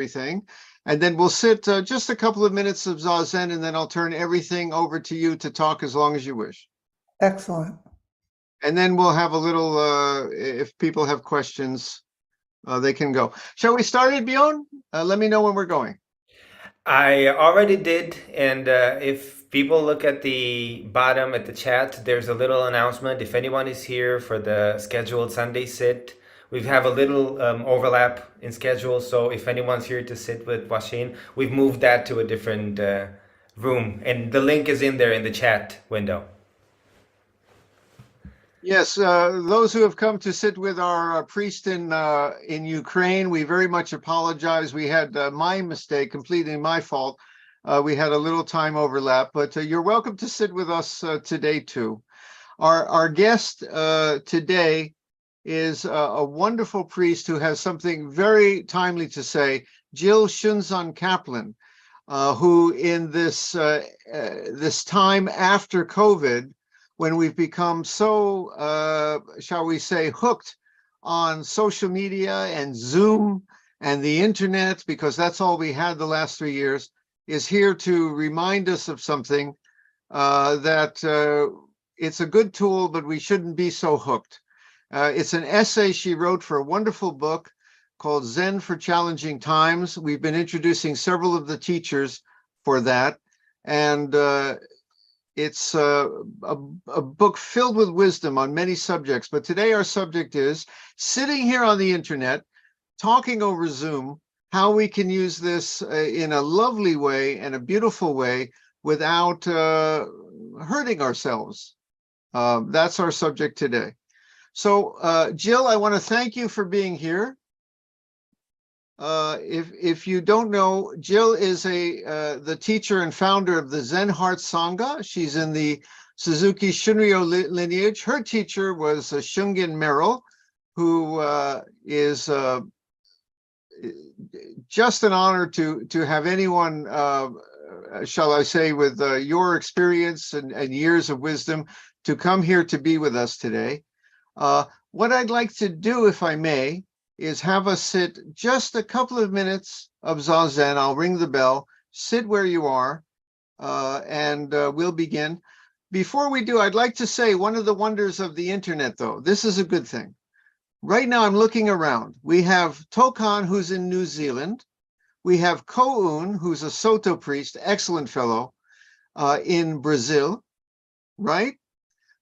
everything. And then we'll sit just a couple of minutes of Zazen, and then I'll turn everything over to you to talk as long as you wish. Excellent. And then we'll have a little, if people have questions, they can go. Shall we start it, Bjorn? Let me know when we're going. I already did, and if people look at the bottom at the chat, there's a little announcement. If anyone is here for the scheduled Sunday sit, we have a little overlap in schedule. So if anyone's here to sit with Washin, we've moved that to a different room, and the link is in there in the chat window. Yes, those who have come to sit with our priest in Ukraine, we very much apologize. We had my mistake, completely my fault. We had a little time overlap, but you're welcome to sit with us today too. Our guest today is a wonderful priest who has something very timely to say, Jill Shunzan Kaplan, who in this this time after COVID, when we've become so, shall we say, hooked on social media and Zoom and the internet, because that's all we had the last 3 years, is here to remind us of something that it's a good tool, but we shouldn't be so hooked. It's an essay she wrote for a wonderful book called Zen for Challenging Times. We've been introducing several of the teachers for that. And it's a book filled with wisdom on many subjects, but today our subject is sitting here on the internet, talking over Zoom, how we can use this in a lovely way and a beautiful way without hurting ourselves. That's our subject today. So, Jill, I want to thank you for being here. If you don't know, Jill is the teacher and founder of the Zen Heart Sangha. She's in the Suzuki Shunryo lineage. Her teacher was Shungen Merrill, who is just an honor to have anyone, shall I say, with your experience and years of wisdom to come here to be with us today. What I'd like to do, if I may, is have us sit just a couple of minutes of Zazen. I'll ring the bell, sit where you are, and we'll begin. Before we do, I'd like to say one of the wonders of the internet, though, this is a good thing. Right now, I'm looking around. We have Tokan, who's in New Zealand. We have Koun, who's a Soto priest, excellent fellow, in Brazil, right?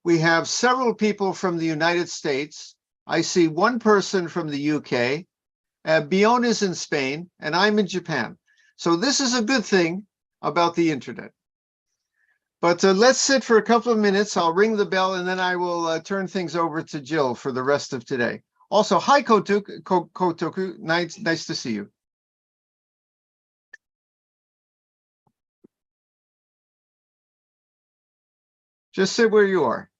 We have several people from the United States. I see one person from the UK, Bion is in Spain, and I'm in Japan. So this is a good thing about the internet. But let's sit for a couple of minutes. I'll ring the bell, and then I will turn things over to Jill for the rest of today. Also, hi, Kotoku. Nice to see you. Just sit where you are.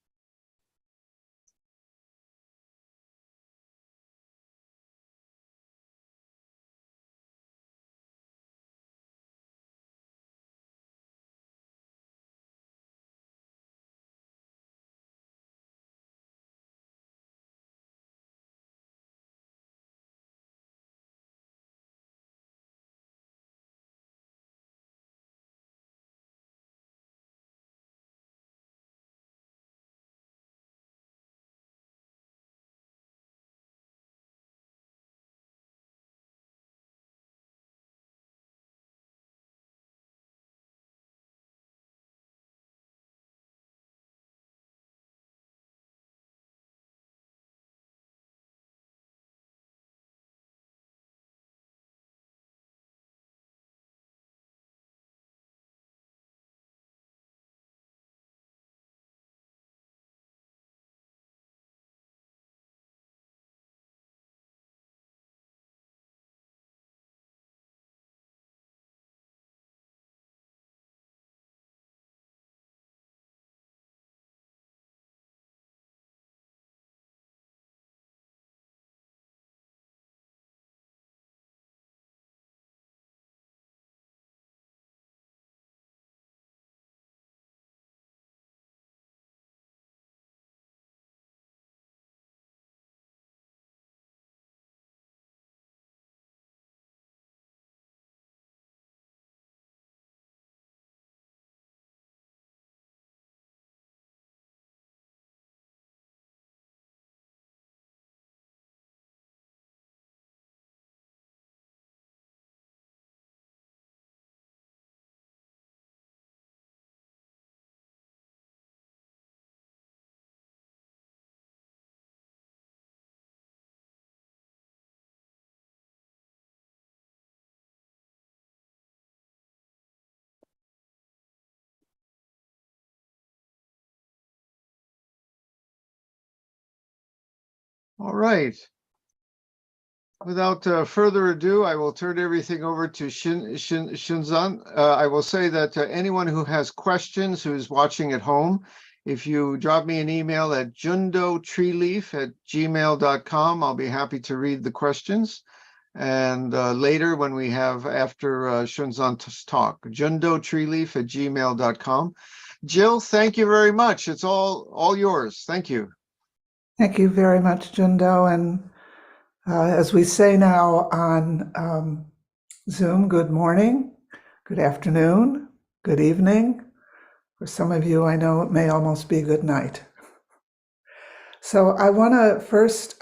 All right. Without further ado, I will turn everything over to Shunzan. I will say that anyone who has questions, who's watching at home, if you drop me an email at jundotreeleaf@gmail.com, I'll be happy to read the questions. And later when we have after Shunzan's talk, jundotreeleaf@gmail.com. Jill, thank you very much. It's all yours. Thank you. Thank you very much, Jundo. And as we say now on Zoom, good morning, good afternoon, good evening. For some of you, I know it may almost be good night. So I want to first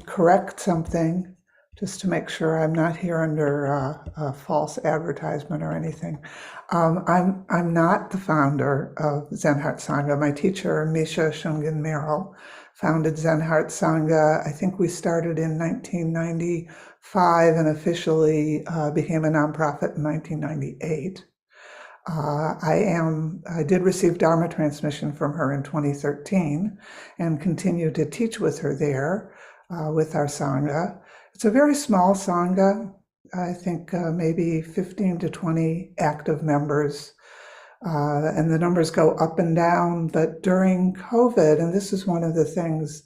correct something just to make sure I'm not here under a false advertisement or anything. I'm not the founder of Zen Heart Sangha. My teacher, Misha Shungan Merrill, founded Zen Heart Sangha. I think we started in 1995 and officially became a nonprofit in 1998. I did receive Dharma transmission from her in 2013 and continue to teach with her there with our Sangha. It's a very small Sangha. I think maybe 15 to 20 active members. And the numbers go up and down. But during COVID, and this is one of the things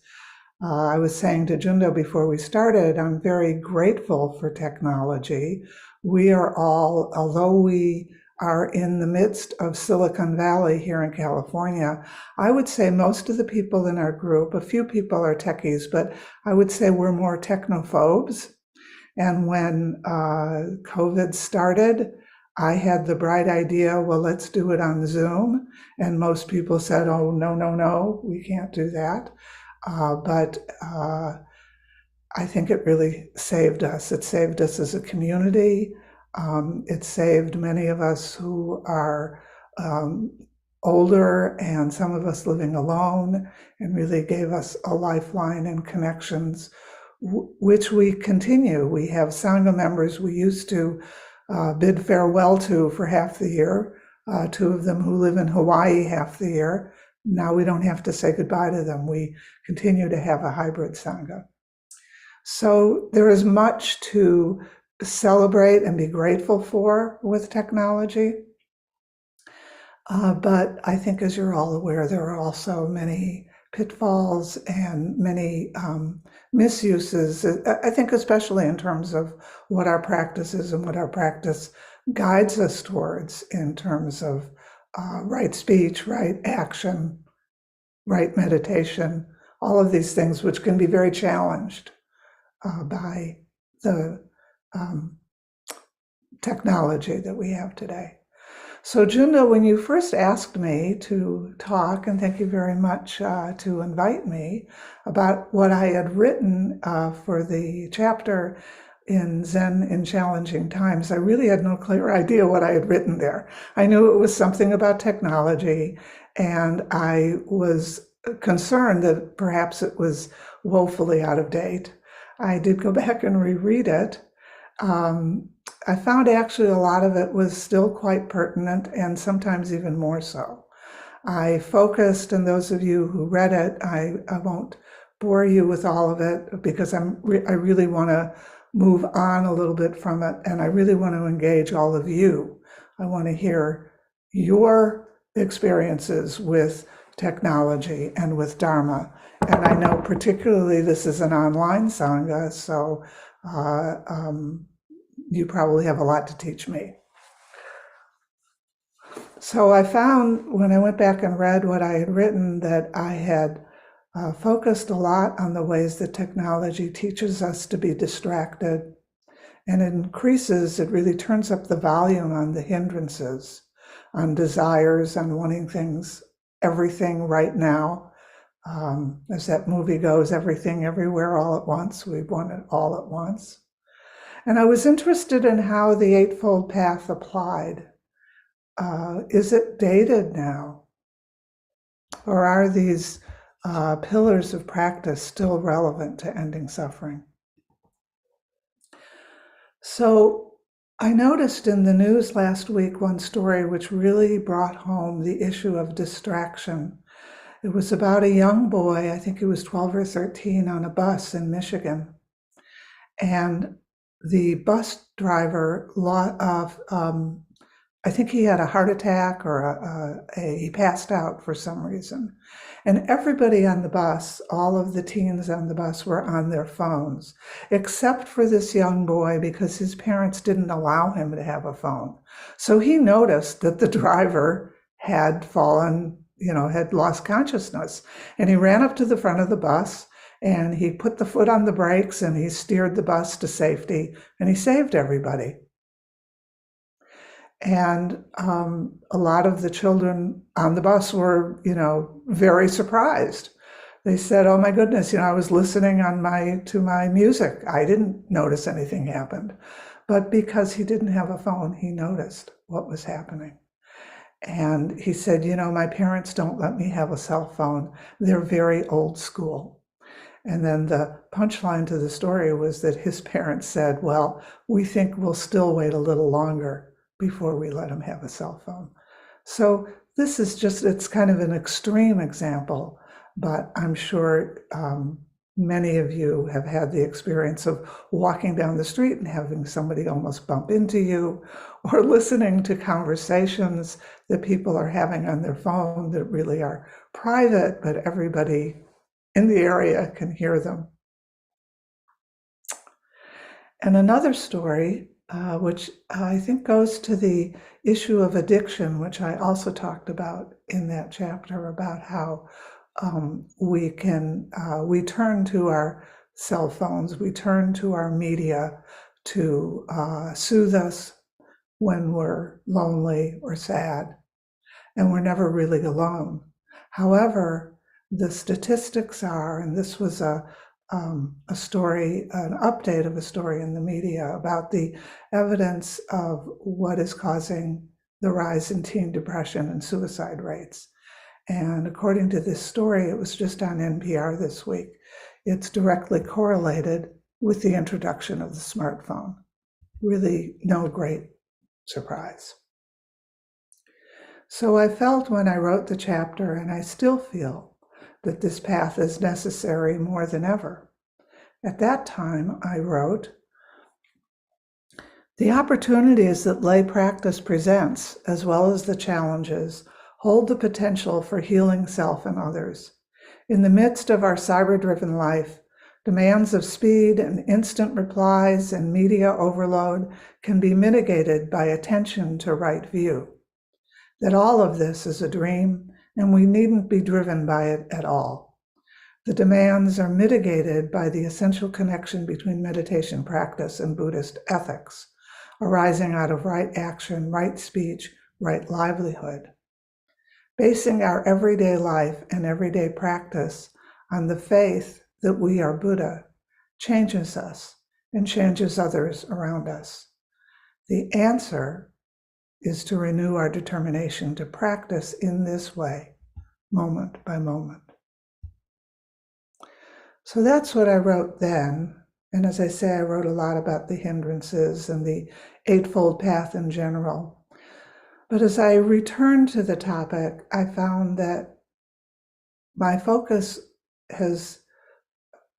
I was saying to Jundo before we started, I'm very grateful for technology. We are all, although we are in the midst of Silicon Valley here in California, I would say most of the people in our group, a few people are techies, but I would say we're more technophobes. And when COVID started, I had the bright idea, well, let's do it on Zoom. And most people said, oh, no, we can't do that. But I think it really saved us. It saved us as a community. It saved many of us who are older and some of us living alone, and really gave us a lifeline and connections, which we continue. We have Sangha members we used to bid farewell to for half the year, two of them who live in Hawaii half the year. Now we don't have to say goodbye to them. We continue to have a hybrid Sangha. So there is much to celebrate and be grateful for with technology. But I think, as you're all aware, there are also many pitfalls and many misuses, I think, especially in terms of what our practice is and what our practice guides us towards in terms of right speech, right action, right meditation, all of these things which can be very challenged by the technology that we have today. So Jundo, when you first asked me to talk, and thank you very much to invite me, about what I had written for the chapter in Zen in Challenging Times, I really had no clear idea what I had written there. I knew it was something about technology, and I was concerned that perhaps it was woefully out of date. I did go back and reread it. I found actually a lot of it was still quite pertinent, and sometimes even more so. I focused, and those of you who read it, I won't bore you with all of it because I really want to move on a little bit from it, and I really want to engage all of you. I want to hear your experiences with technology and with Dharma. And I know particularly this is an online Sangha, so you probably have a lot to teach me. So I found when I went back and read what I had written that I had focused a lot on the ways that technology teaches us to be distracted, and it really turns up the volume on the hindrances, on desires, on wanting things, everything right now. As that movie goes, everything, everywhere, all at once. We want it all at once. And I was interested in how the Eightfold Path applied. Is it dated now? Or are these pillars of practice still relevant to ending suffering? So I noticed in the news last week one story which really brought home the issue of distraction. It was about a young boy, I think he was 12 or 13, on a bus in Michigan. And the bus driver, I think he had a heart attack or he passed out for some reason. And everybody on the bus, all of the teens on the bus, were on their phones, except for this young boy, because his parents didn't allow him to have a phone. So he noticed that the driver had fallen, had lost consciousness. And he ran up to the front of the bus and he put the foot on the brakes and he steered the bus to safety and he saved everybody. And a lot of the children on the bus were, very surprised. They said, "Oh my goodness, I was listening to my music. I didn't notice anything happened." But because he didn't have a phone, he noticed what was happening. And he said, "My parents don't let me have a cell phone. They're very old school." And then the punchline to the story was that his parents said, "Well, we think we'll still wait a little longer before we let him have a cell phone." So this is it's kind of an extreme example, but I'm sure many of you have had the experience of walking down the street and having somebody almost bump into you, or listening to conversations that people are having on their phone that really are private, but everybody in the area can hear them. And another story, which I think goes to the issue of addiction, which I also talked about in that chapter, about how we turn to our cell phones, we turn to our media to soothe us when we're lonely or sad, and we're never really alone. However, the statistics are, and this was a story, an update of a story in the media about the evidence of what is causing the rise in teen depression and suicide rates. And according to this story, it was just on NPR this week, it's directly correlated with the introduction of the smartphone. Really no great surprise. So I felt when I wrote the chapter, and I still feel, that this path is necessary more than ever. At that time, I wrote, "The opportunities that lay practice presents, as well as the challenges, hold the potential for healing self and others. In the midst of our cyber-driven life, demands of speed and instant replies and media overload can be mitigated by attention to right view. That all of this is a dream, and we needn't be driven by it at all. The demands are mitigated by the essential connection between meditation practice and Buddhist ethics, arising out of right action, right speech, right livelihood. Basing our everyday life and everyday practice on the faith that we are Buddha changes us and changes others around us. The answer is to renew our determination to practice in this way, moment by moment." So that's what I wrote then. And as I say, I wrote a lot about the hindrances and the Eightfold Path in general. But as I returned to the topic, I found that my focus has,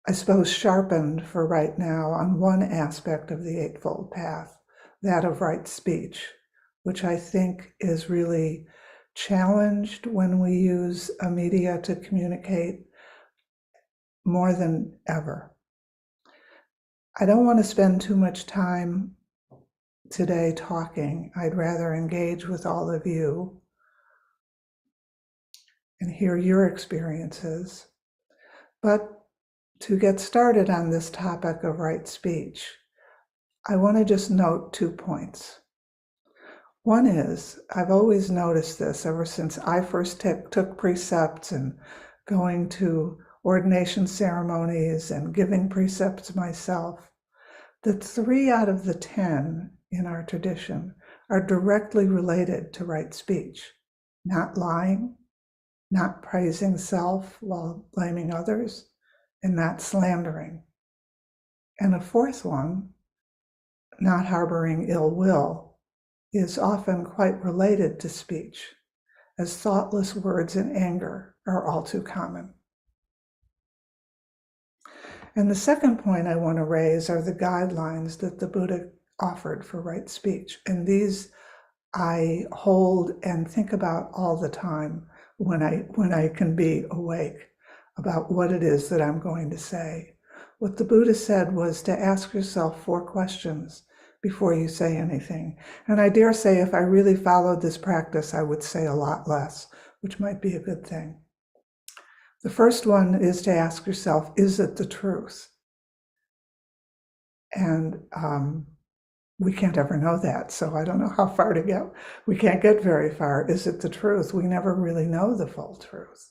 I suppose, sharpened for right now on one aspect of the Eightfold Path, that of right speech, which I think is really challenged when we use a media to communicate more than ever. I don't want to spend too much time today talking. I'd rather engage with all of you and hear your experiences. But to get started on this topic of right speech, I want to just note 2 points. One is, I've always noticed this ever since I first took precepts and going to ordination ceremonies and giving precepts myself, that 3 out of the 10 in our tradition are directly related to right speech. Not lying, not praising self while blaming others, and not slandering. And a 4th one, not harboring ill will, is often quite related to speech. as thoughtless words in anger are all too common. And the second point I want to raise are the guidelines that the Buddha offered for right speech. And these I hold and think about all the time when I can be awake about what it is that I'm going to say. What the Buddha said was to ask yourself 4 questions before you say anything. And I dare say if I really followed this practice, I would say a lot less, which might be a good thing. The first one is to ask yourself, is it the truth? And we can't ever know that, so I don't know how far to go. We can't get very far. Is it the truth? We never really know the full truth.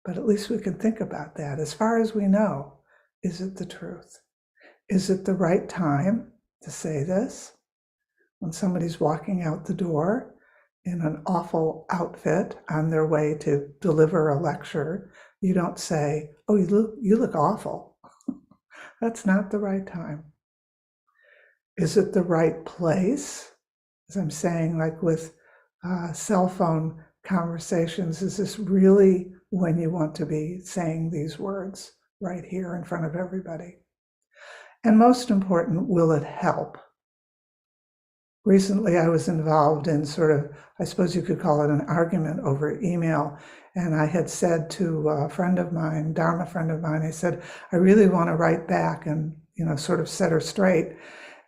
But at least we can think about that. As far as we know, is it the truth? Is it the right time to say this? When somebody's walking out the door in an awful outfit on their way to deliver a lecture, you don't say, oh, you look awful. That's not the right time. Is it the right place? As I'm saying, like with cell phone conversations, is this really when you want to be saying these words right here in front of everybody? And most important, will it help? Recently, I was involved in sort of, I suppose you could call it an argument over email. And I had said to a friend of mine, Dharma friend of mine, I said, I really want to write back and, sort of set her straight.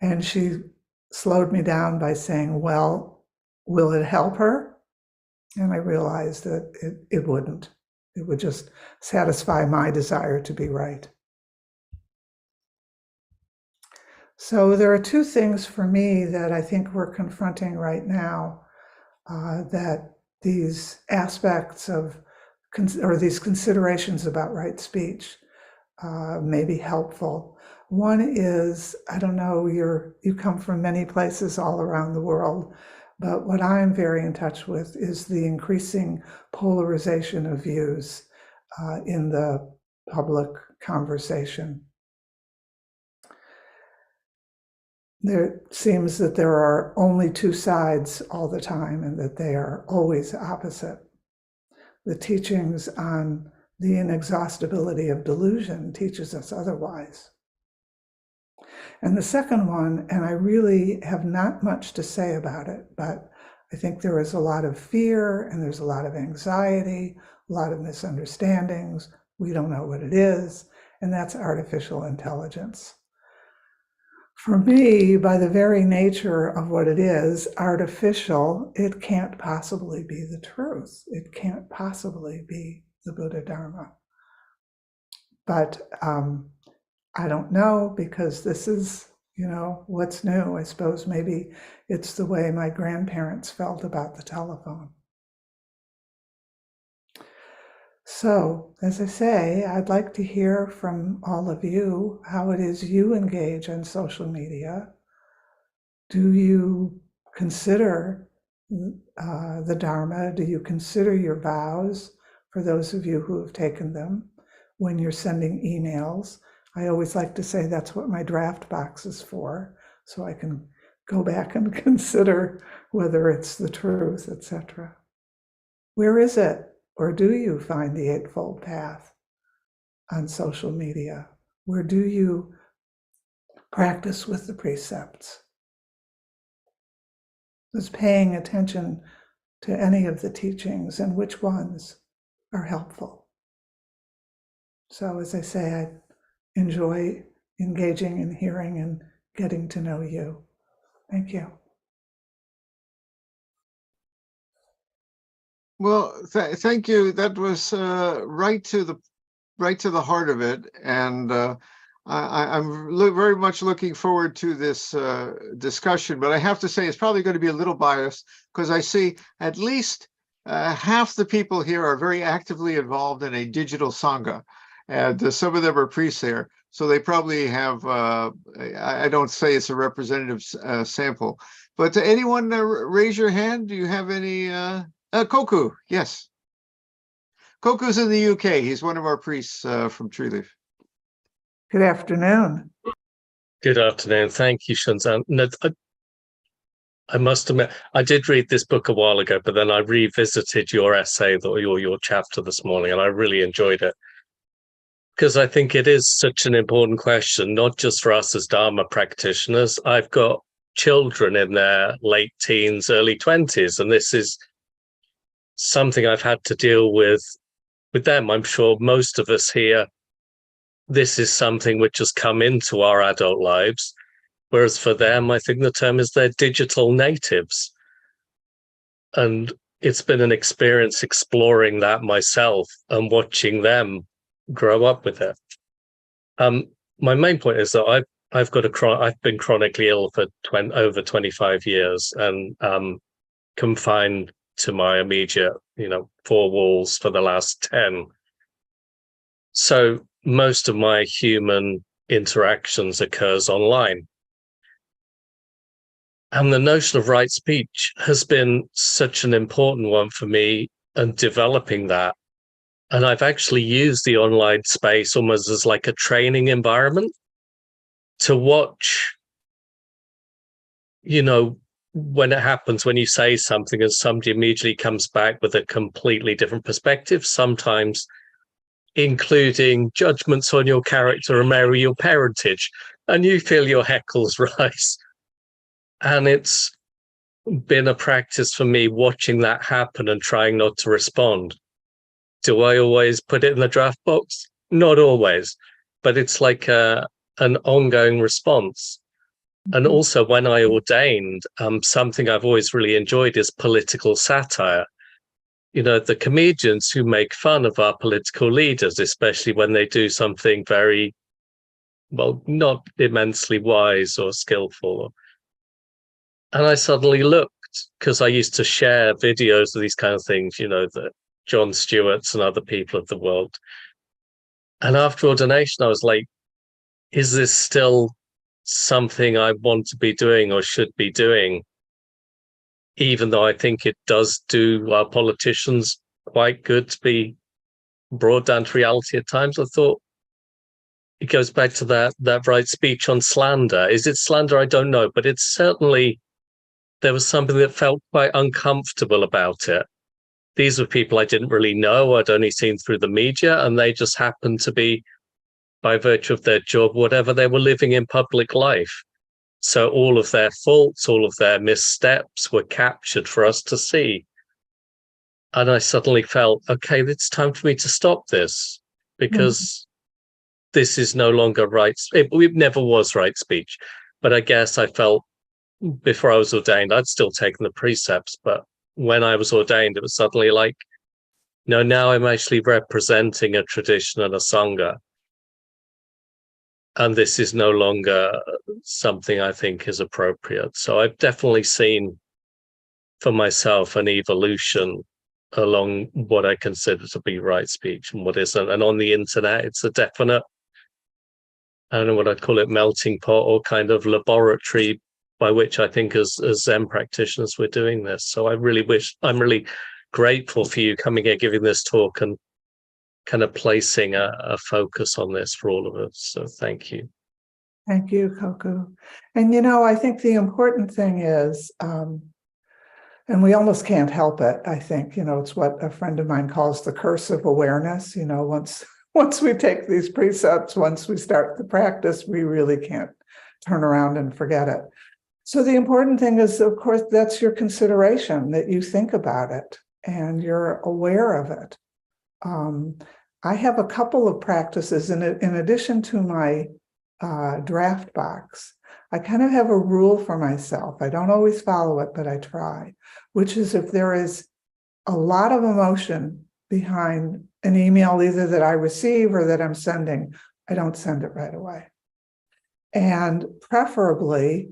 And she slowed me down by saying, well, will it help her? And I realized that it wouldn't. It would just satisfy my desire to be right. So there are 2 things for me that I think we're confronting right now, that these aspects of, or these considerations about right speech may be helpful. One is, I don't know, you come from many places all around the world, but what I'm very in touch with is the increasing polarization of views in the public conversation. There seems that there are only 2 sides all the time and that they are always opposite. The teachings on the inexhaustibility of delusion teaches us otherwise. And the second one, and I really have not much to say about it, but I think there is a lot of fear and there's a lot of anxiety, a lot of misunderstandings. We don't know what it is, and that's artificial intelligence. For me, by the very nature of what it is, artificial, it can't possibly be the truth. It can't possibly be the Buddha Dharma. But I don't know, because this is, what's new. I suppose maybe it's the way my grandparents felt about the telephone. So, as I say, I'd like to hear from all of you how it is you engage on social media. Do you consider the Dharma? Do you consider your vows, for those of you who have taken them, when you're sending emails? I always like to say that's what my draft box is for, so I can go back and consider whether it's the truth, etc. Where is it? Or do you find the Eightfold Path on social media? Where do you practice with the precepts? Is paying attention to any of the teachings and which ones are helpful? So as I say, I enjoy engaging and hearing and getting to know you. Thank you. Well, thank you. That was right to the heart of it, and I'm very much looking forward to this discussion. But I have to say, it's probably going to be a little biased, because I see at least half the people here are very actively involved in a digital sangha, and some of them are priests there. So they probably have. I don't say it's a representative sample, but anyone raise your hand? Do you have any? Koku, yes. Koku's in the UK. He's one of our priests from Treeleaf. Good afternoon. Good afternoon. Thank you, Shunzan. I must admit, I did read this book a while ago, but then I revisited your essay or your chapter this morning, and I really enjoyed it. Because I think it is such an important question, not just for us as Dharma practitioners. I've got children in their late teens, early 20s, and this is something I've had to deal with them. I'm sure most of us here, this is something which has come into our adult lives. Whereas for them, I think the term is they're digital natives. And it's been an experience exploring that myself and watching them grow up with it. My main point is that I've been chronically ill for over 25 years and confined to my immediate, 4 walls for the last 10. So most of my human interactions occurs online. And the notion of right speech has been such an important one for me and developing that. And I've actually used the online space almost as like a training environment to watch, when it happens, when you say something and somebody immediately comes back with a completely different perspective, sometimes including judgments on your character or maybe your parentage, and you feel your heckles rise. And it's been a practice for me watching that happen and trying not to respond. Do I always put it in the draft box? Not always, but it's like an ongoing response. And also when I ordained, something I've always really enjoyed is political satire. The comedians who make fun of our political leaders, especially when they do something very, not immensely wise or skillful. And I suddenly looked, because I used to share videos of these kind of things, the Jon Stewart's and other people of the world. And after ordination, I was like, is this still something I want to be doing or should be doing? Even though I think it does do our politicians quite good to be brought down to reality at times. I thought it goes back to that right speech on slander. Is it slander? I don't know, but it's certainly, there was something that felt quite uncomfortable about it. These were people I didn't really know. I'd only seen through the media, and they just happened to be, by virtue of their job, whatever they were living in public life. So all of their faults, all of their missteps were captured for us to see. And I suddenly felt, okay, it's time for me to stop this, because this is no longer right. It never was right speech. But I guess I felt before I was ordained, I'd still taken the precepts. But when I was ordained, it was suddenly like, no, now I'm actually representing a tradition and a Sangha. And this is no longer something I think is appropriate. So I've definitely seen for myself an evolution along what I consider to be right speech and what isn't. And on the internet, it's a definite, I don't know what I'd call it, melting pot or kind of laboratory by which I think as Zen practitioners, we're doing this. So I'm really grateful for you coming here, giving this talk and kind of placing a focus on this for all of us. So thank you. Thank you, Koku. And, I think the important thing is, and we almost can't help it, I think, it's what a friend of mine calls the curse of awareness. Once we take these precepts, once we start the practice, we really can't turn around and forget it. So the important thing is, of course, that's your consideration, that you think about it and you're aware of it. I have a couple of practices in addition to my draft box. I kind of have a rule for myself. I don't always follow it, but I try, which is if there is a lot of emotion behind an email, either that I receive or that I'm sending, I don't send it right away. And preferably,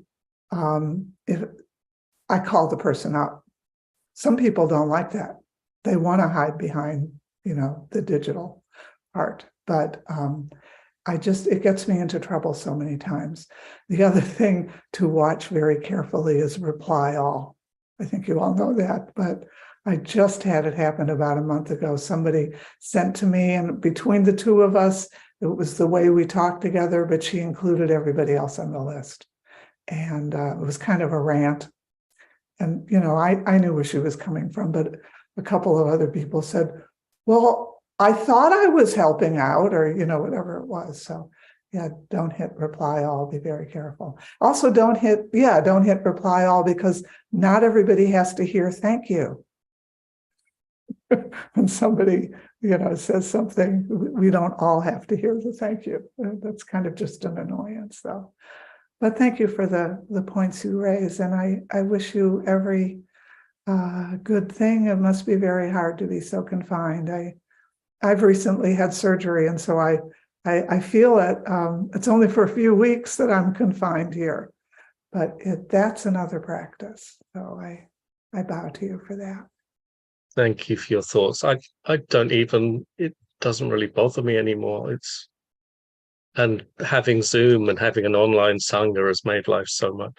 if I call the person up. Some people don't like that. They want to hide behind, the digital part, but it gets me into trouble so many times. The other thing to watch very carefully is reply all. I think you all know that, but I just had it happen about a month ago. Somebody sent to me, and between the two of us, it was the way we talked together, but she included everybody else on the list. And it was kind of a rant. And, I knew where she was coming from, but a couple of other people said, well, I thought I was helping out, or, whatever it was. So yeah, don't hit reply all, be very careful. Also, don't hit reply all, because not everybody has to hear thank you. When somebody, says something, we don't all have to hear the thank you. That's kind of just an annoyance, though. But thank you for the points you raise, and I wish you every good thing. It must be very hard to be so confined. I've recently had surgery, and so I feel it. It's only for a few weeks that I'm confined here, but that's another practice. So I bow to you for that. Thank you for your thoughts. I don't even, it doesn't really bother me anymore. And having Zoom and having an online Sangha has made life so much.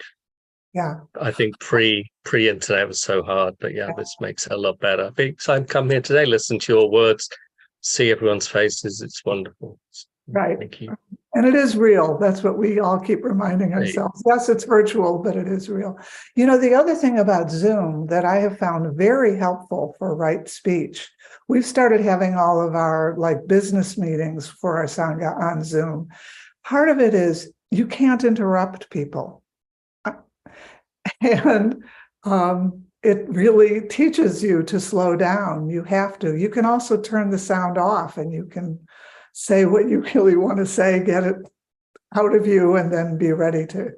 Yeah. I think pre-internet was so hard, but yeah, this makes it a lot better. Because I come here today, listen to your words, see everyone's faces. It's wonderful. Right. Thank you. And it is real. That's what we all keep reminding ourselves. Yes, it's virtual, but it is real. The other thing about Zoom that I have found very helpful for right speech, we've started having all of our business meetings for our Sangha on Zoom. Part of it is you can't interrupt people. And it really teaches you to slow down. You have to. You can also turn the sound off, and you can say what you really want to say, get it out of you, and then be ready to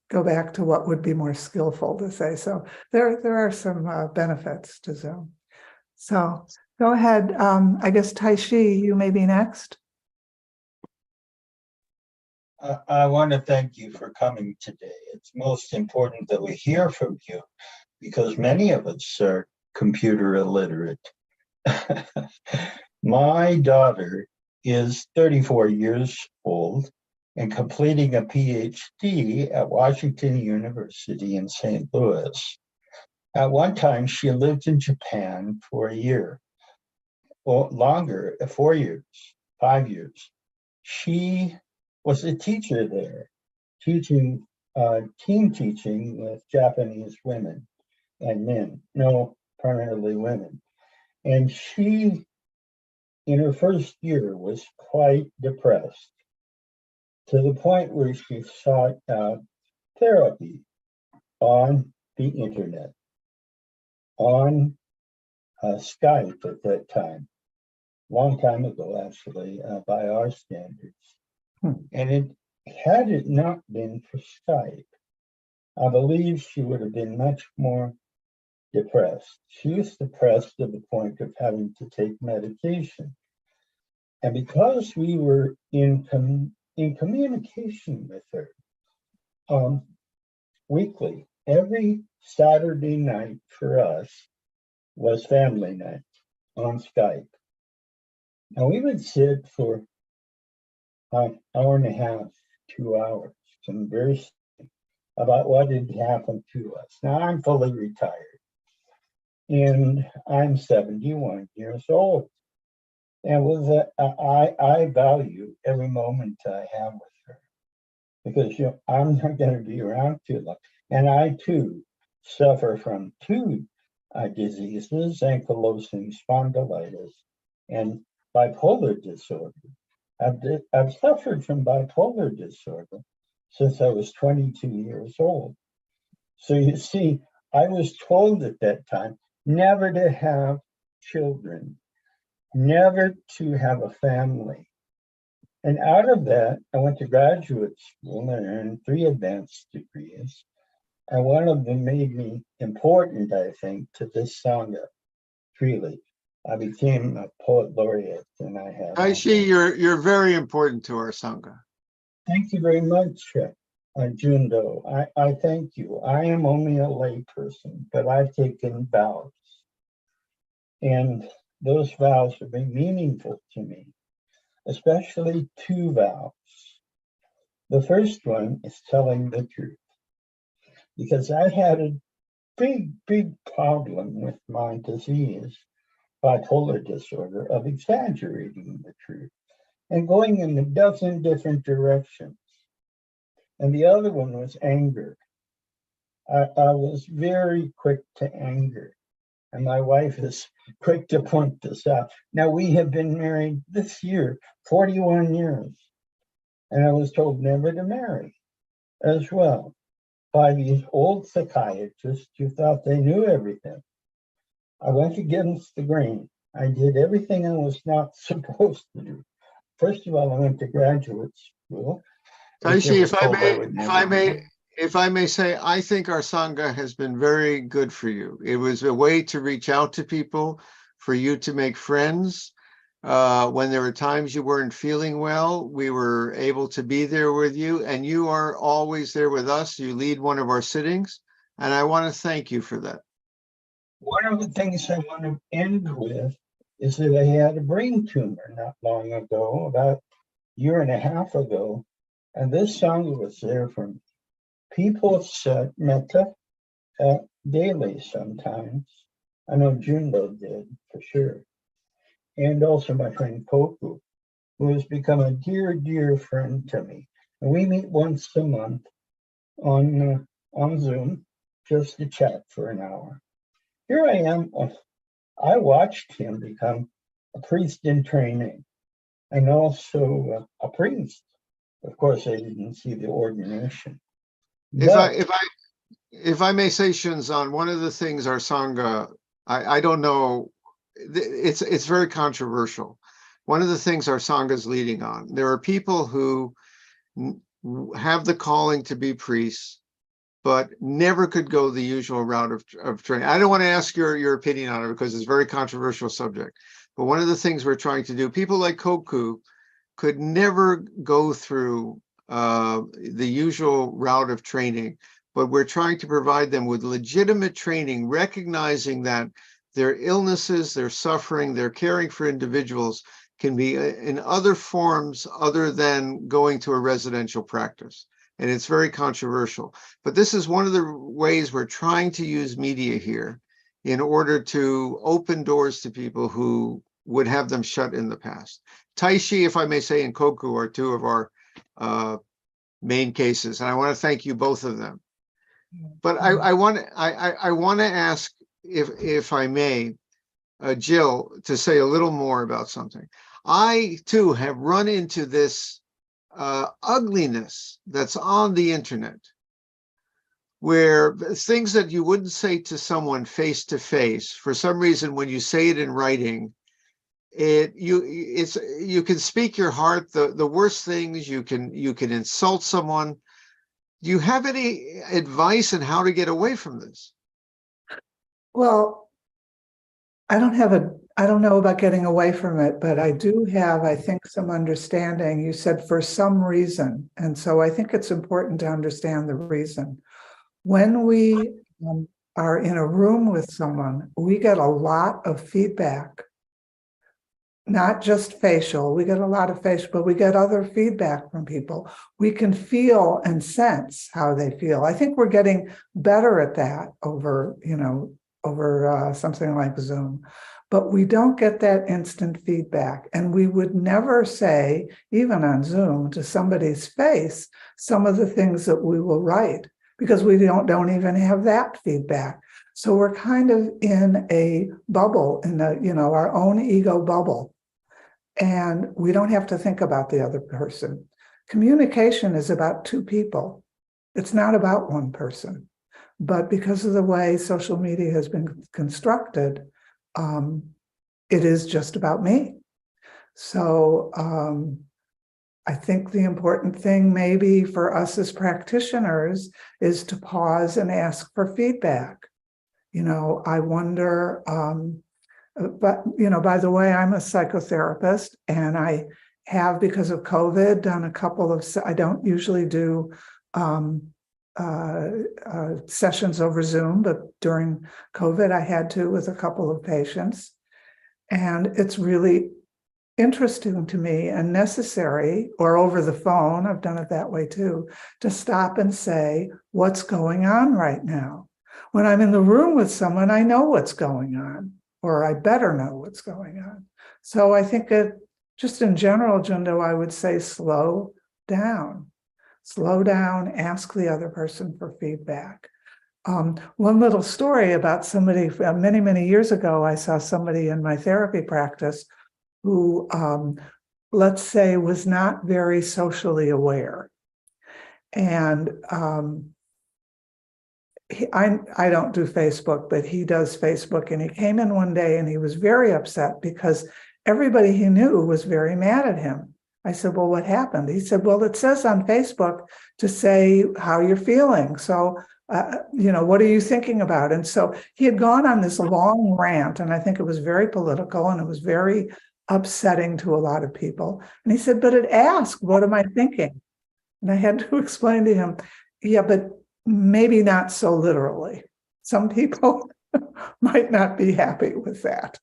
go back to what would be more skillful to say. So there are some benefits to Zoom. So go ahead. I guess Taishi, you may be next. I want to thank you for coming today. It's most important that we hear from you, because many of us are computer illiterate. My daughter is 34 years old and completing a PhD at Washington University in St. Louis. At one time, she lived in Japan for a year, or longer, 4 years, 5 years. She was a teacher there, teaching team teaching with Japanese women and men, no, primarily women. And she, in her first year, was quite depressed, to the point where she sought out therapy on the internet, on Skype at that time, long time ago, actually, by our standards. And had it not been for Skype, I believe she would have been much more depressed. She was depressed to the point of having to take medication. And because we were in communication with her weekly, every Saturday night for us was family night on Skype. And we would sit for an hour and a half, 2 hours, conversing about what had happened to us. Now, I'm fully retired, and I'm 71 years old. And I value every moment I have with her, because I'm not going to be around too long. And I too suffer from two diseases, ankylosing spondylitis and bipolar disorder. I've suffered from bipolar disorder since I was 22 years old. So you see, I was told at that time never to have children, never to have a family. And out of that, I went to graduate school and earned 3 advanced degrees. And one of them made me important, I think, to this Sangha, Treeleaf. I became a poet laureate, and I have. Taishi, you're very important to our Sangha. Thank you very much, Jundo. I thank you. I am only a lay person, but I've taken vows. And those vows have been meaningful to me, especially 2 vows. The first one is telling the truth, because I had a big problem with my disease, bipolar disorder, of exaggerating the truth and going in a dozen different directions. And the other one was anger. I was very quick to anger, and my wife is quick to point this out. Now, we have been married this year 41 years, and I was told never to marry as well by these old psychiatrists who thought they knew everything. I went against the grain. I did everything I was not supposed to do. First of all, I went to graduate school. Taishi, if I may say, I think our Sangha has been very good for you. It was a way to reach out to people, for you to make friends. When there were times you weren't feeling well, we were able to be there with you, and you are always there with us. You lead one of our sittings, and I want to thank you for that. One of the things I want to end with is that I had a brain tumor not long ago, about a year and a half ago, and this Sangha was there for me. People said metta daily sometimes. I know Junlo did for sure. And also my friend Koku, who has become a dear, dear friend to me. And we meet once a month on Zoom just to chat for an hour. Here I am. I watched him become a priest in training and also a priest. Of course, I didn't see the ordination. If I may say, Shunzan, one of the things our Sangha, I don't know, it's very controversial. One of the things our Sangha is leading on, there are people who have the calling to be priests, but never could go the usual route of training. I don't want to ask your opinion on it because it's a very controversial subject. But one of the things we're trying to do, people like Koku could never go through the usual route of training, but we're trying to provide them with legitimate training, recognizing that their illnesses, their suffering, their caring for individuals can be in other forms other than going to a residential practice. And it's very controversial. But this is one of the ways we're trying to use media here in order to open doors to people who would have them shut in the past. Taishi, if I may say, and Koku are two of our main cases, and I want to thank you, both of them. But I want to ask, if I may, Jill, to say a little more about something. I too have run into this ugliness that's on the internet, where things that you wouldn't say to someone face to face, for some reason, when you say it in writing, you can speak your heart. The worst things, you can insult someone. Do you have any advice on how to get away from this? Well, I don't know about getting away from it, but I do have, I think, some understanding. You said for some reason. And so I think it's important to understand the reason. When we are in a room with someone, we get a lot of feedback, not just facial. We get a lot of facial, but we get other feedback from people. We can feel and sense how they feel. I think we're getting better at that over something like Zoom, but we don't get that instant feedback. And we would never say, even on Zoom, to somebody's face, some of the things that we will write, because we don't even have that feedback. So we're kind of in a bubble, in our own ego bubble. And we don't have to think about the other person. Communication is about two people. It's not about one person. But because of the way social media has been constructed, it is just about me. So I think the important thing maybe for us as practitioners is to pause and ask for feedback. I wonder, but, by the way, I'm a psychotherapist, and I have, because of COVID, done a couple of, I don't usually do sessions over Zoom, but during COVID, I had to with a couple of patients. And it's really interesting to me and necessary, or over the phone, I've done it that way too, to stop and say, what's going on right now? When I'm in the room with someone, I know what's going on, or I better know what's going on. So I think just in general, Jundo, I would say slow down. Slow down, ask the other person for feedback. One little story about somebody many, many years ago, I saw somebody in my therapy practice who, let's say, was not very socially aware. And I don't do Facebook, but he does Facebook. And he came in one day and he was very upset because everybody he knew was very mad at him. I said, well, what happened? He said, well, it says on Facebook to say how you're feeling. So, what are you thinking about? And so he had gone on this long rant, and I think it was very political and it was very upsetting to a lot of people. And he said, but it asked, what am I thinking? And I had to explain to him, yeah, but maybe not so literally. Some people might not be happy with that.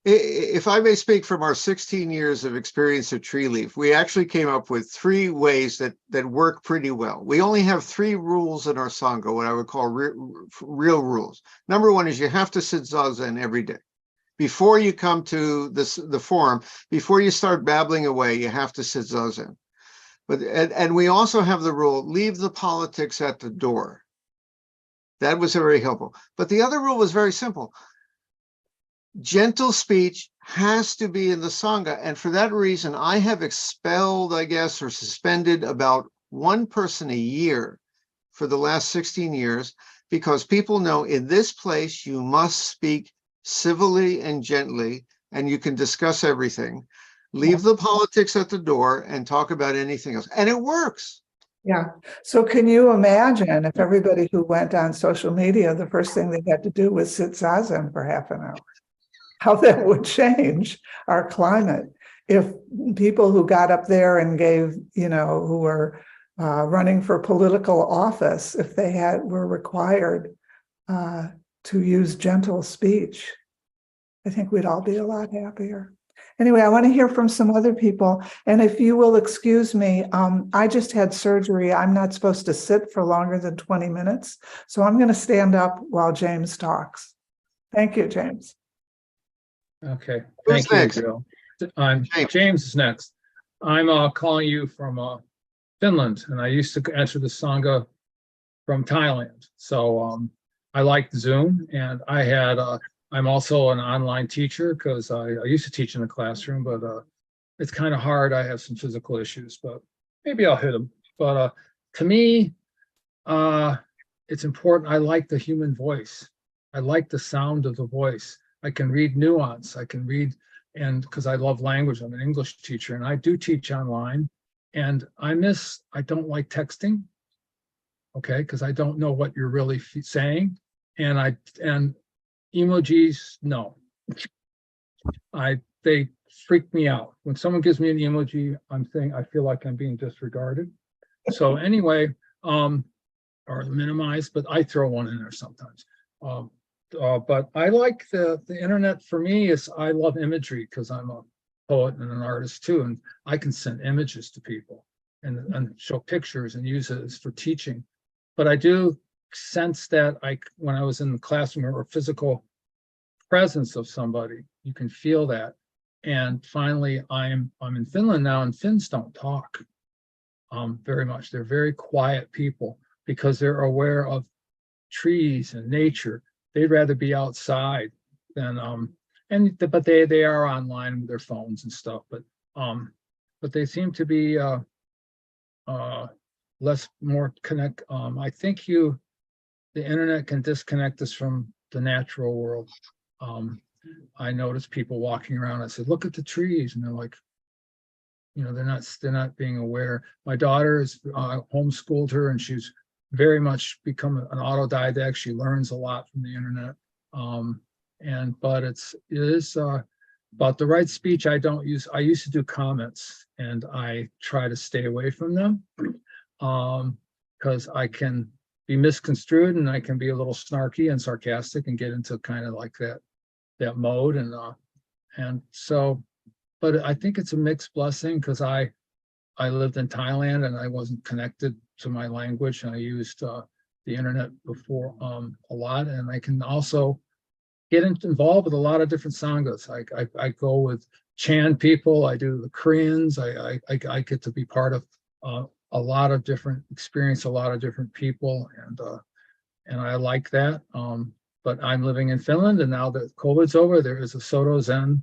If I may speak from our 16 years of experience at Treeleaf, we actually came up with 3 ways that work pretty well. We only have 3 rules in our Sangha, what I would call real rules. Number 1 is you have to sit zazen every day. Before you come to the forum, before you start babbling away, you have to sit zazen. And we also have the rule, leave the politics at the door. That was very helpful. But the other rule was very simple. Gentle speech has to be in the Sangha. And for that reason, I have expelled, I guess, or suspended about 1 person a year for the last 16 years, because people know in this place, you must speak civilly and gently, and you can discuss everything. Leave the politics at the door and talk about anything else. And it works. Yeah. So can you imagine if everybody who went on social media, the first thing they had to do was sit zazen for half an hour? How that would change our climate if people who got up there and gave, who were running for political office, if they were required to use gentle speech, I think we'd all be a lot happier. Anyway, I want to hear from some other people. And if you will excuse me, I just had surgery. I'm not supposed to sit for longer than 20 minutes. So I'm going to stand up while James talks. Thank you, James. Okay, Who's thank you, next? Jill. James is next. I'm calling you from Finland, and I used to enter the Sangha from Thailand. So I like Zoom, and I'm also an online teacher because I used to teach in the classroom, but it's kind of hard. I have some physical issues, but maybe I'll hit them. But to me, it's important. I like the human voice. I like the sound of the voice. I can read nuance. I can read, and because I love language, I'm an English teacher, and I do teach online. And I don't like texting, okay, because I don't know what you're really saying. And emojis, no. They freak me out. When someone gives me an emoji, I feel like I'm being disregarded. So anyway, or minimized, but I throw one in there sometimes. But I like the internet. For me, I love imagery because I'm a poet and an artist too, and I can send images to people and show pictures and use it for teaching. But I do sense that when I was in the classroom or physical presence of somebody, you can feel that. And finally, I'm in Finland now, and Finns don't talk very much. They're very quiet people because they're aware of trees and nature. They'd rather be outside than but they are online with their phones and stuff. But they seem to be more connect. I think the internet can disconnect us from the natural world. I notice people walking around. I said, "Look at the trees," and they're like, they're not being aware. My daughter is homeschooled her, and she's very much become an autodidact. She learns a lot from the internet. But it is about the right speech. I don't use. I used to do comments, and I try to stay away from them because I can be misconstrued, and I can be a little snarky and sarcastic and get into kind of like that mode. And so, but I think it's a mixed blessing because I lived in Thailand and I wasn't connected to my language, and I used the internet before a lot, and I can also get involved with a lot of different sanghas. I go with Chan people. I do the Koreans. I get to be part of a lot of different experience, a lot of different people, and I like that. But I'm living in Finland, and now that COVID's over, there is a Soto Zen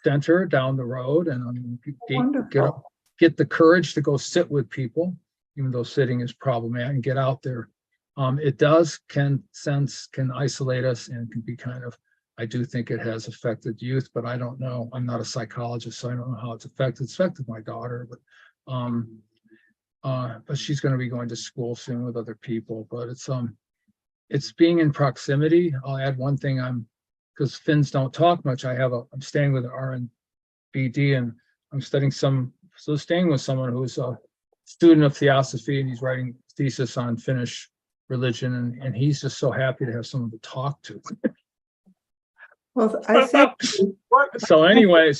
center down the road, and I'm Wonderful. get the courage to go sit with people, even though sitting is problematic, and get out there. It can isolate us and can be kind of, I do think it has affected youth, but I don't know. I'm not a psychologist, so I don't know how it's affected. It's affected my daughter, but she's going to be going to school soon with other people. But it's being in proximity. I'll add one thing. Because Finns don't talk much. I'm staying with an RNBD, and I'm staying with someone who's a student of theosophy, and he's writing a thesis on Finnish religion, and he's just so happy to have someone to talk to. Well, I think So anyway,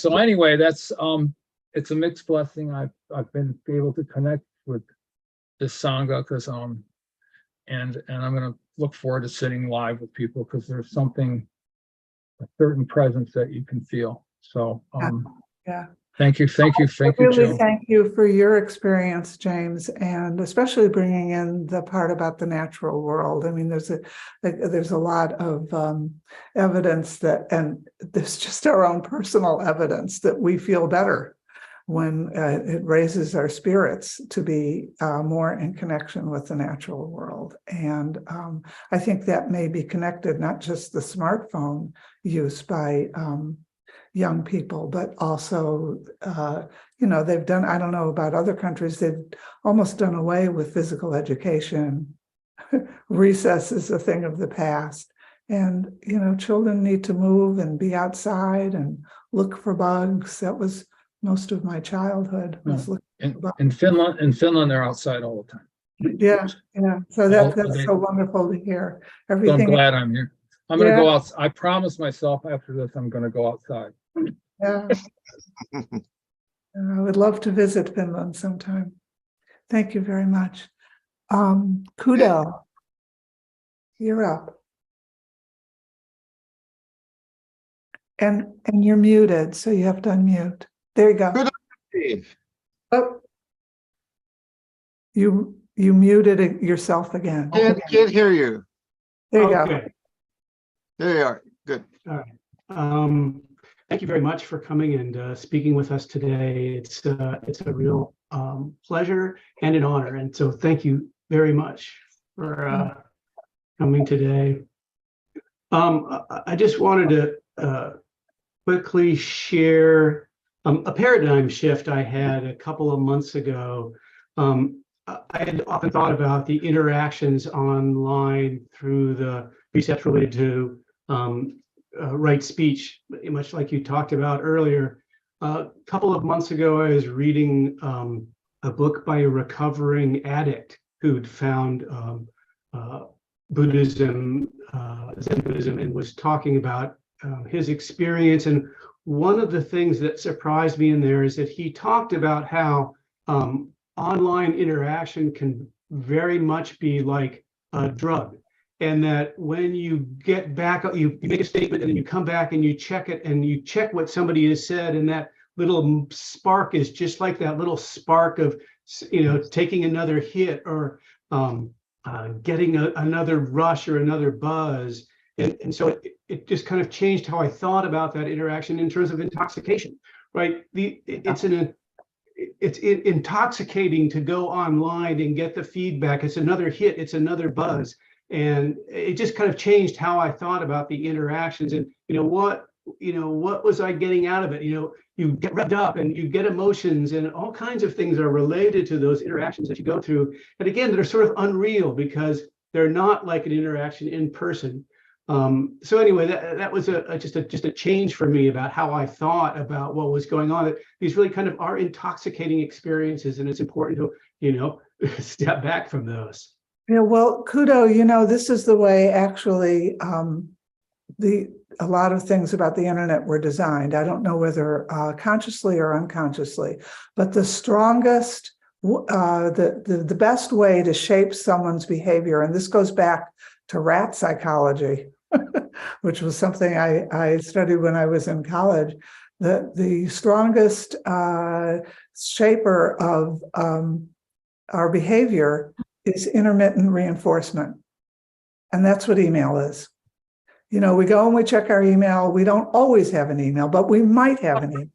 that's it's a mixed blessing. I've been able to connect with this Sangha because and I'm going to look forward to sitting live with people, because there's a certain presence that you can feel. So yeah. Thank you, Really, Jill. thank you for your experience, James, and especially bringing in the part about the natural world. I mean, there's a lot of evidence and there's just our own personal evidence that we feel better when it raises our spirits to be more in connection with the natural world. And I think that may be connected, not just the smartphone use by young people, but also, they've done, I don't know about other countries, they've almost done away with physical education. Recess is a thing of the past. And, children need to move and be outside and look for bugs. That was most of my childhood. Was looking for bugs. In Finland, they're outside all the time. Yeah. So that's so wonderful to hear. So I'm glad I'm here. I'm going to go out. I promise myself after this, I'm going to go outside. Yeah. I would love to visit Finland sometime. Thank you very much. Kudo, you're up. And you're muted, so you have to unmute. There you go. Good. Oh, you muted yourself again. Can't hear you. There you go. There you are. Good. All right. Thank you very much for coming and speaking with us today. It's a real pleasure and an honor. And so thank you very much for coming today. I just wanted to quickly share a paradigm shift I had a couple of months ago. I had often thought about the interactions online through the precepts related to right speech, much like you talked about earlier. A couple of months ago, I was reading a book by a recovering addict who'd found Buddhism, Zen Buddhism, and was talking about his experience. And one of the things that surprised me in there is that he talked about how online interaction can very much be like a drug. And that when you get back, you make a statement and then you come back and you check it and you check what somebody has said, and that little spark is just like that little spark of, taking another hit or getting another rush or another buzz. And so it just kind of changed how I thought about that interaction in terms of intoxication, right? It's intoxicating to go online and get the feedback. It's another hit, it's another buzz. And it just kind of changed how I thought about the interactions. And what was I getting out of it? You get revved up and you get emotions, and all kinds of things are related to those interactions that you go through. And again, they're sort of unreal because they're not like an interaction in person. So anyway, that was just a change for me about how I thought about what was going on. That these really kind of are intoxicating experiences, and it's important to step back from those. Yeah, well, Kudo, this is the way actually a lot of things about the internet were designed. I don't know whether consciously or unconsciously, but the strongest, the best way to shape someone's behavior, and this goes back to rat psychology, which was something I studied when I was in college. The strongest shaper of our behavior is intermittent reinforcement. And that's what email is. You know, we go and we check our email. We don't always have an email, but we might have an email.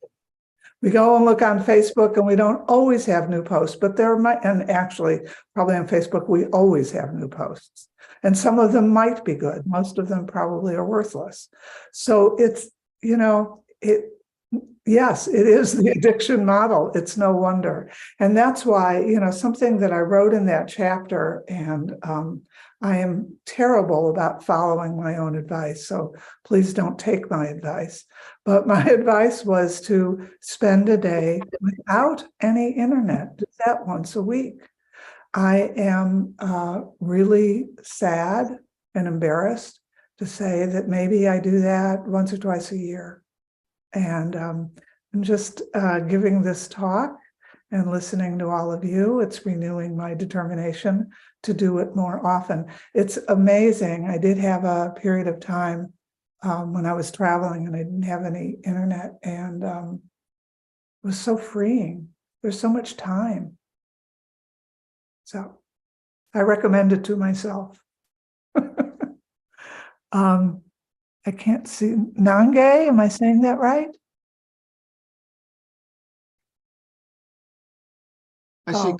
We go and look on Facebook and we don't always have new posts, but there might, and actually probably on Facebook, we always have new posts. And some of them might be good. Most of them probably are worthless. So it's, you know, yes, it is the addiction model. It's no wonder. And that's why, you know, something that I wrote in that chapter, and I am terrible about following my own advice. So please don't take my advice. But my advice was to spend a day without any internet, do that once a week. I am really sad and embarrassed to say that maybe I do that once or twice a year. And I'm just giving this talk and listening to all of you. It's renewing my determination to do it more often. It's amazing. I did have a period of time when I was traveling and I didn't have any internet, and it was so freeing. There's so much time. So I recommend it to myself. I can't see Nange. Am I saying that right? I see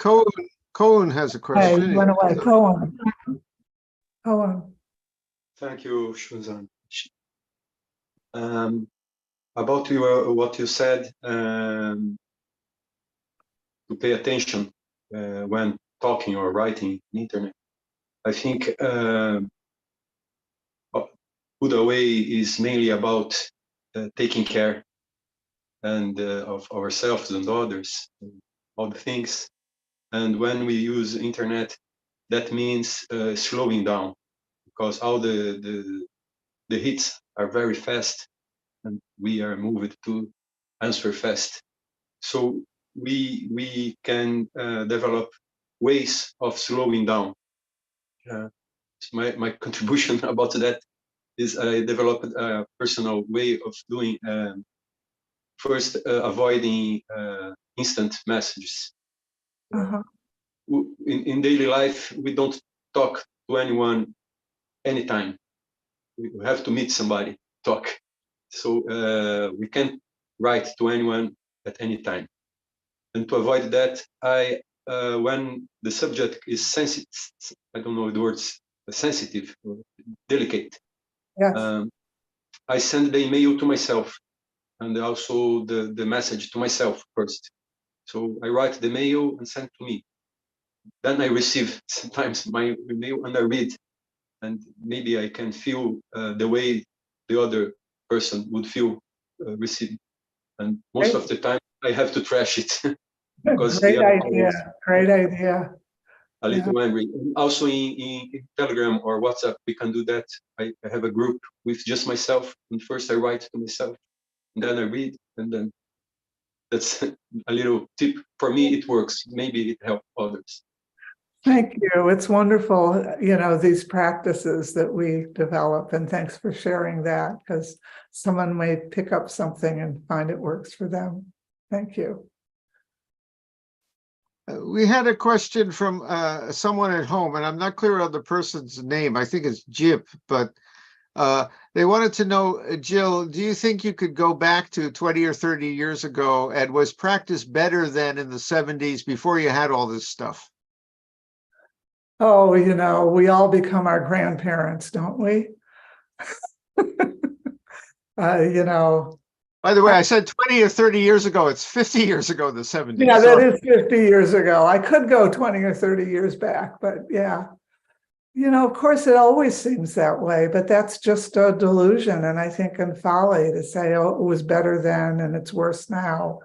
Cohen has a Hey, question. went away. Cohen. Thank you, Shunzan. About what you said, to pay attention when talking or writing on the internet. I think Buddha Way is mainly about taking care and of ourselves and others, and all the things. And when we use internet, that means slowing down, because all the hits are very fast, and we are moved to answer fast. So we can develop ways of slowing down. My contribution about that is I developed a personal way of doing. First, avoiding instant messages. Uh-huh. In daily life, we don't talk to anyone anytime. We have to meet somebody, talk. So we can't write to anyone at any time. And to avoid that, I when the subject is sensitive, I don't know the words, sensitive or delicate, Yes. I send the email to myself, and also the message to myself first. So I write the mail and send to me. Then I receive sometimes my email and I read, and maybe I can feel the way the other person would feel receiving. And most of the time I have to trash it because Great idea. Great idea. a little angry. Also in Telegram or WhatsApp, we can do that. I have a group with just myself, and first I write to myself, and then I read, and then that's a little tip. For me, it works. Maybe it helps others. Thank you. It's wonderful, you know, these practices that we develop, and thanks for sharing that, because someone may pick up something and find it works for them. Thank you. We had a question from someone at home, and I'm not clear on the person's name. I think it's Jip, but they wanted to know, Jill, do you think you could go back to 20 or 30 years ago, and was practice better than in the 70s before you had all this stuff? Oh, you know, we all become our grandparents, don't we? You know. By the way, I said 20 or 30 years ago. It's 50 years ago in the 70s. Yeah, that is 50 years ago. I could go 20 or 30 years back, but yeah. You know, of course, it always seems that way, but that's just a delusion. And I think in folly to say, oh, it was better then and it's worse now.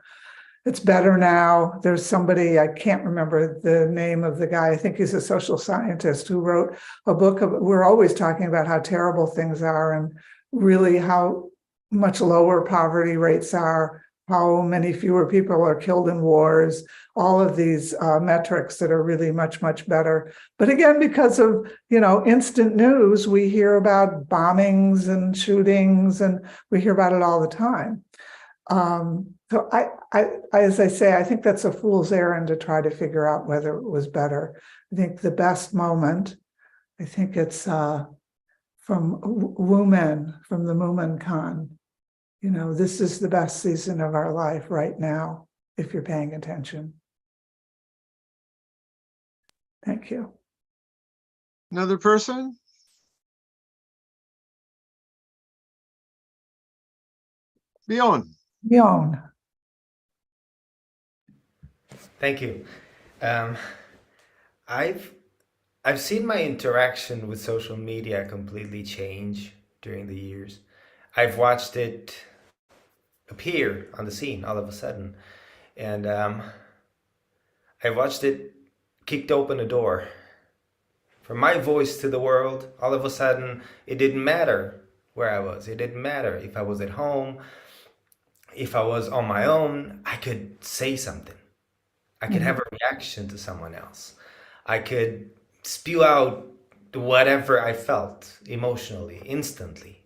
It's better now. There's somebody, I can't remember the name of the guy, I think he's a social scientist, who wrote a book of, we're always talking about how terrible things are and really how much lower poverty rates are, how many fewer people are killed in wars, all of these metrics that are really much, much better. But again, because of, you know, instant news, we hear about bombings and shootings, and we hear about it all the time. So I, as I say, I think that's a fool's errand to try to figure out whether it was better. I think the best moment, I think it's from Wumen, from the Mumen Khan. This is the best season of our life right now, if you're paying attention. Thank you. Another person? Bjorn. Bjorn. Thank you. I've seen my interaction with social media completely change during the years. I've watched it appear on the scene all of a sudden, and I watched it kicked open a door. For my voice to the world, all of a sudden, it didn't matter where I was. It didn't matter if I was at home, if I was on my own. I could say something. I could have a reaction to someone else. I could spew out whatever I felt emotionally, instantly.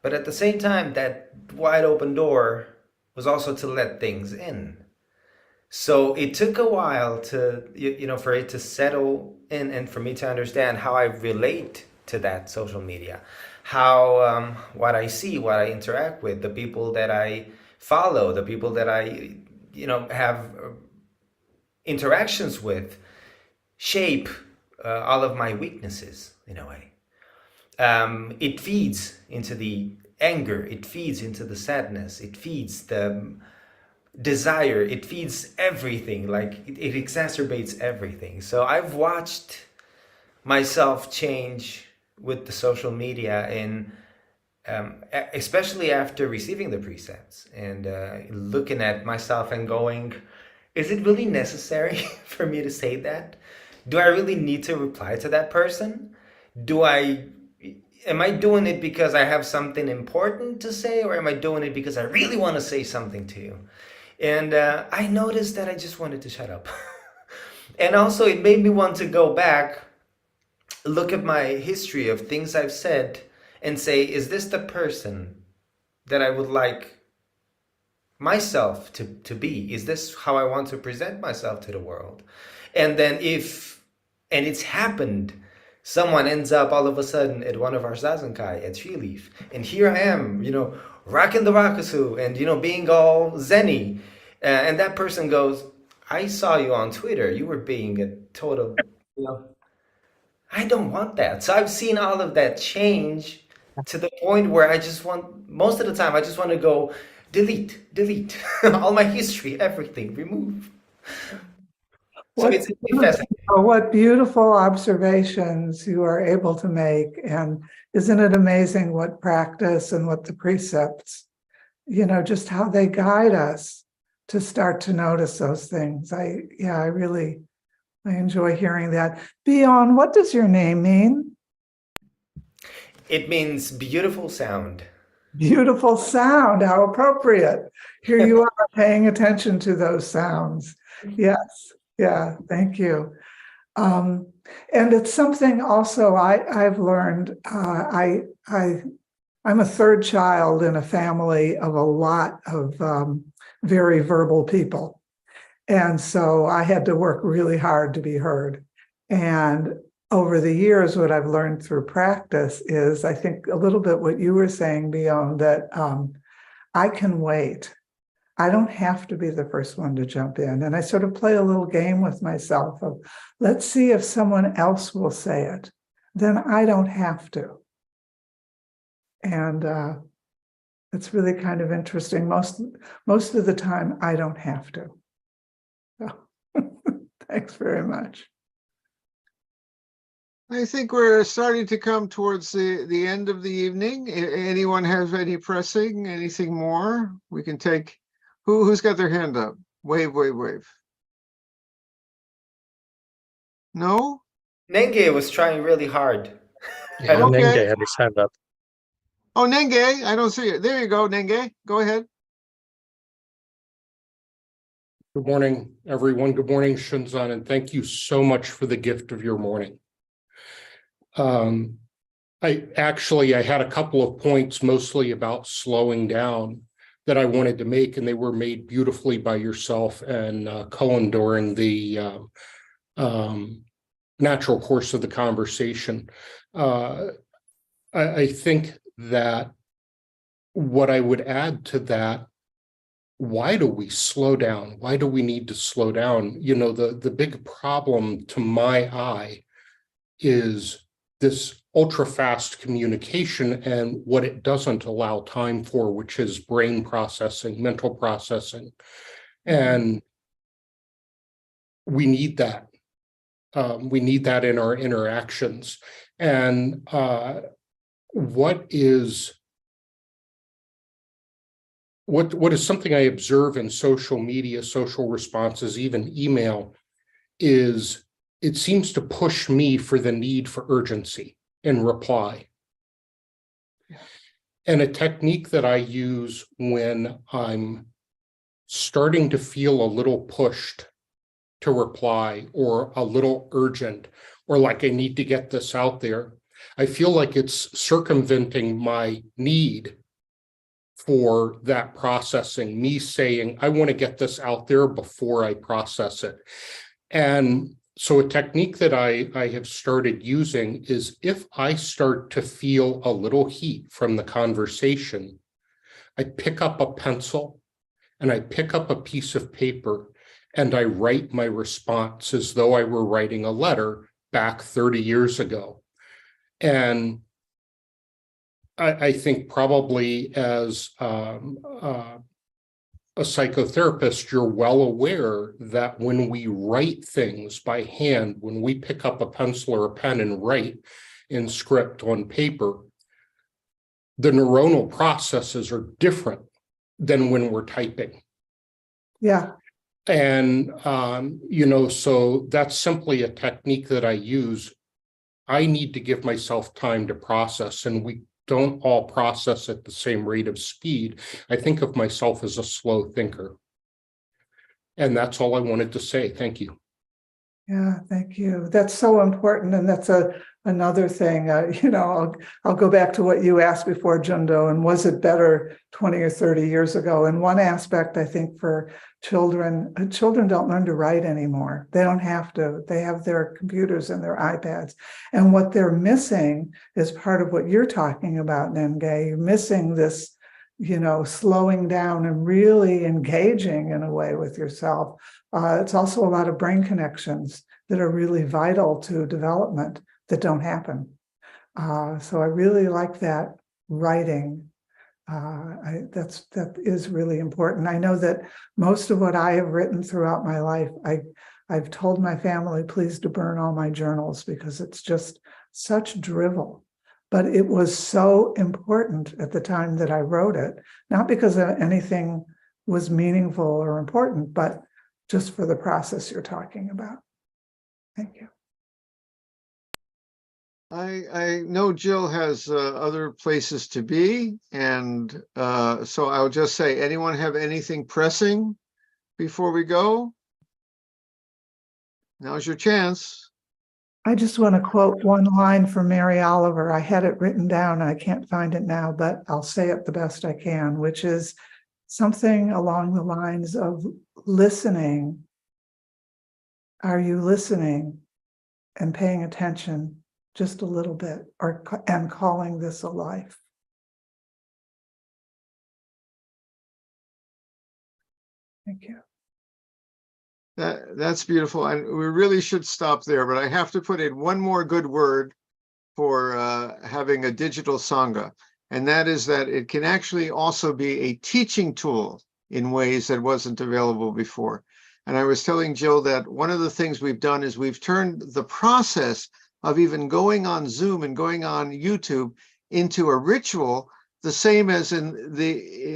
But at the same time, that wide open door was also to let things in. So it took a while to, for it to settle in and for me to understand how I relate to that social media, how, what I see, what I interact with, the people that I follow, the people that I, have interactions with, shape all of my weaknesses in a way. It feeds into the anger, it feeds into the sadness, it feeds the desire, it feeds everything, like it exacerbates everything. So I've watched myself change with the social media, and especially after receiving the precepts and looking at myself and going, is it really necessary for me to say that? Do I really need to reply to that person? Am I doing it because I have something important to say, or am I doing it because I really want to say something to you? And I noticed that I just wanted to shut up. And also it made me want to go back, look at my history of things I've said and say, is this the person that I would like myself to be? Is this how I want to present myself to the world? And then and it's happened, someone ends up all of a sudden at one of our Zazenkai at Treeleaf, and here I am, rocking the Rakusu and, being all zenny. And that person goes, I saw you on Twitter. You were being a total, I don't want that. So I've seen all of that change to the point where most of the time, I just want to go, delete all my history, everything, remove. So it's fascinating. What beautiful observations you are able to make. And isn't it amazing what practice and what the precepts, just how they guide us to start to notice those things. I enjoy hearing that. Bjorn, what does your name mean? It means beautiful sound. Beautiful sound, how appropriate. Here you are paying attention to those sounds. Yes, yeah, thank you. And it's something also I've learned. I'm a third child in a family of a lot of very verbal people. And so I had to work really hard to be heard. And over the years, what I've learned through practice is, I think a little bit what you were saying, Bjorn, that I can wait. I don't have to be the first one to jump in. And I sort of play a little game with myself of, let's see if someone else will say it. Then I don't have to. And it's really kind of interesting. Most of the time, I don't have to. So, thanks very much. I think we're starting to come towards the end of the evening. Anyone have any pressing, anything more? We can take, who's got their hand up? Wave. No? Nenge was trying really hard. Yeah, Okay. Nenge had his hand up. Oh, Nenge, I don't see it. There you go, Nenge. Go ahead. Good morning, everyone. Good morning, Shunzan, and thank you so much for the gift of your morning. I had a couple of points, mostly about slowing down, that I wanted to make, and they were made beautifully by yourself and Cullen during the natural course of the conversation. I think that what I would add to that, why do we slow down? Why do we need to slow down? You know, the big problem to my eye is this ultra fast communication and what it doesn't allow time for, which is brain processing, mental processing. And we need that. We need that in our interactions. And what is something I observe in social media, social responses, even email, is it seems to push me for the need for urgency in reply. And a technique that I use when I'm starting to feel a little pushed to reply or a little urgent, or like I need to get this out there, I feel like it's circumventing my need for that processing, me saying, I want to get this out there before I process it. And so a technique that I have started using is if I start to feel a little heat from the conversation, I pick up a pencil and I pick up a piece of paper and I write my response as though I were writing a letter back 30 years ago. And I think probably as a psychotherapist, you're well aware that when we write things by hand, when we pick up a pencil or a pen and write in script on paper, the neuronal processes are different than when we're typing. Yeah. And, you know, so that's simply a technique that I use. I need to give myself time to process, and we don't all process at the same rate of speed. I think of myself as a slow thinker. And that's all I wanted to say. Thank you. Yeah, thank you. That's so important. And that's another thing, I'll go back to what you asked before, Jundo, and was it better 20 or 30 years ago? And one aspect, I think, for children don't learn to write anymore. They don't have to. They have their computers and their iPads. And what they're missing is part of what you're talking about, Nenge. You're missing this, slowing down and really engaging in a way with yourself. It's also a lot of brain connections that are really vital to development that don't happen. So I really like that writing. That is really important. I know that most of what I have written throughout my life, I've told my family, please to burn all my journals because it's just such drivel. But it was so important at the time that I wrote it, not because anything was meaningful or important, but just for the process you're talking about. Thank you. I know Jill has other places to be, and so I'll just say, anyone have anything pressing before we go? Now's your chance. I just want to quote one line from Mary Oliver. I had it written down. I can't find it now, but I'll say it the best I can, which is something along the lines of listening. Are you listening and paying attention just a little bit, and calling this a life? Thank you. That's beautiful, and we really should stop there, but I have to put in one more good word for having a digital Sangha, and that is that it can actually also be a teaching tool in ways that wasn't available before. And I was telling Jill that one of the things we've done is we've turned the process of even going on Zoom and going on YouTube into a ritual, the same as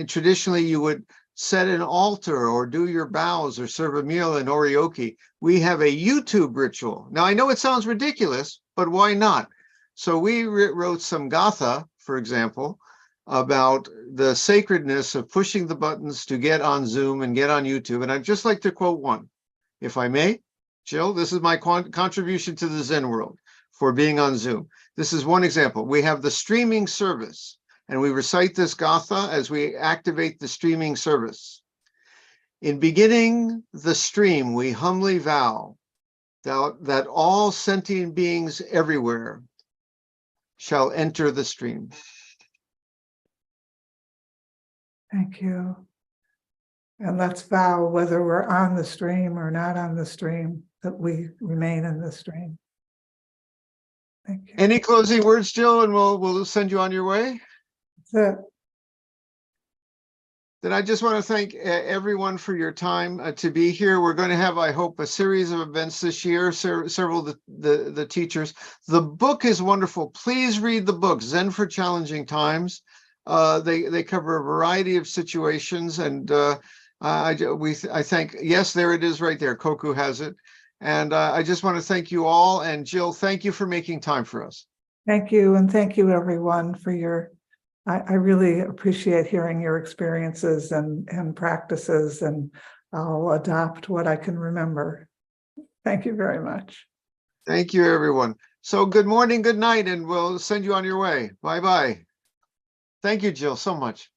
traditionally you would set an altar or do your bows or serve a meal in orioke. We have a YouTube ritual. Now, I know it sounds ridiculous, but why not? So we wrote some Gatha, for example, about the sacredness of pushing the buttons to get on Zoom and get on YouTube. And I'd just like to quote one, if I may. Jill, this is my contribution to the Zen world for being on Zoom. This is one example. We have the streaming service, and we recite this Gatha as we activate the streaming service. In beginning the stream, we humbly vow that all sentient beings everywhere shall enter the stream. Thank you. And let's vow, whether we're on the stream or not on the stream, that we remain in the stream. Thank you. Any closing words, Jill, and we'll send you on your way? That's it. Then I just want to thank everyone for your time to be here. We're going to have, I hope, a series of events this year, several of the teachers. The book is wonderful. Please read the book, Zen for Challenging Times. They cover a variety of situations, and I think, yes, there it is right there. Koku has it. And I just want to thank you all. And Jill, thank you for making time for us. Thank you. And thank you, everyone, for your, I really appreciate hearing your experiences and practices, and I'll adopt what I can remember. Thank you very much. Thank you, everyone. So good morning, good night, and we'll send you on your way. Bye-bye. Thank you, Jill, so much.